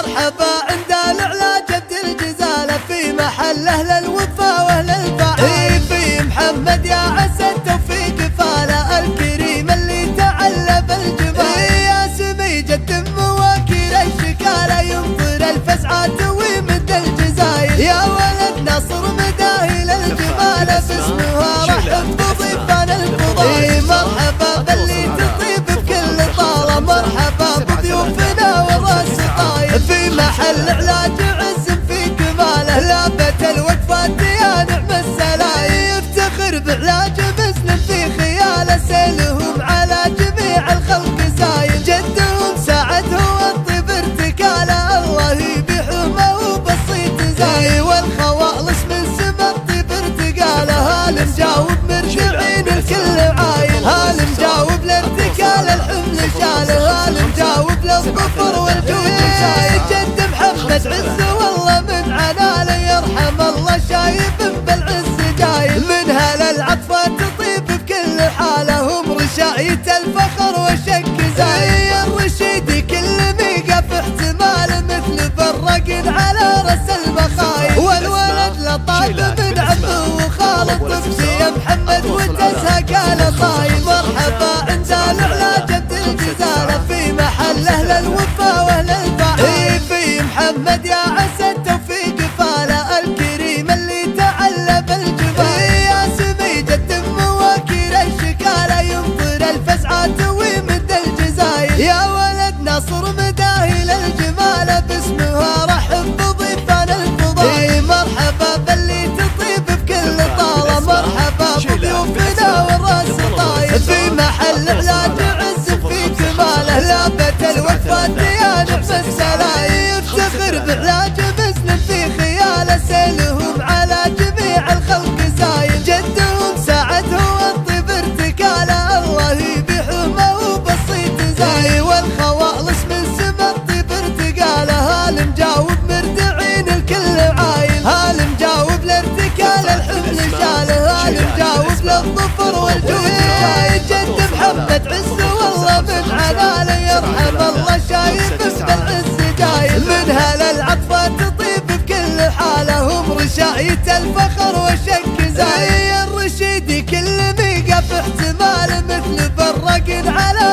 مرحبا عند الإعلى جد الجزالة في محل أهل الوفا وأهل الفعال. في محمد يا عسى التوفيق فاله الكريم اللي تعلى بالجمال. يا سمي جد مواكيل الشكالة ينطر الفزعات ويمد الجزايل. يا ولد ناصر مداهي للجمال باسمها رحب ضيفان الفضائل. مرحبا باللي تطيب بكل طالة مرحبا بضيوفنا وراس طايل. في محل علاج عز في كماله لابت الوقفات يا نعم السلايل. يفتخر بعلاج مسلم في خياله سيلهم على جميع الخلق سايل. جدهم سعد هو الطيب ارتكاله الله يبيحهما وبسيط زايل. والخوالص من سما الطيب ارتقاله هال مجاوب مرجعين الكل عايل. هال مجاوب لارتكال الحمل شاله هال مجاوب للظفر والجود سايل. جد محمد عز والله من عناله يرحم الله شايب بالعز جايل. من هل العطفة تطيب بكل حاله هم رشاية الفخر والشك زايل. الرشيد كل ميقف احتمال مثل برق على رأس المخايل. والولد لطاف من عمه وخالط طفسي يا محمد وتزهق على طايل. مرحبا عند الإعلى جد الجزالة في محل أهل الوفا وأهل الفعال. في محمد يا عسى التوفيق فاله الكريم اللي تعلى بالجمال. يا سمي جد مواكيل الشكالة ينطر الفزعات ويمد الجزايل. يا ولد ناصر مداهي للجمال باسمها رحب بضيفان الفضائل. مرحبا باللي تطيب بكل طالة مرحبا بضيوفنا والراس طايل. في محل علاج عز في كماله لابت الوقفات يا نعم السلايل. يفتخر بعلاج مسلم في خياله سيلهم على جميع الخلق سايل. جدهم سعد هو الطيب ارتكاله الله يبيحهما وبسيط زايل. والخوالص من سما الطيب ارتقاله هال مجاوب مردعين الكل عايل. هال مجاوب لارتكال الحمل شاله هال مجاوب للظفر والجود جايل. جد محمد عز والله من عناله يرحم الله شايب بالعز جايل. من هل العطفة تطيب بكل حاله هم رشاية الفخر والشك زايل. الرشيد كل ميقف احتمال مثل برق على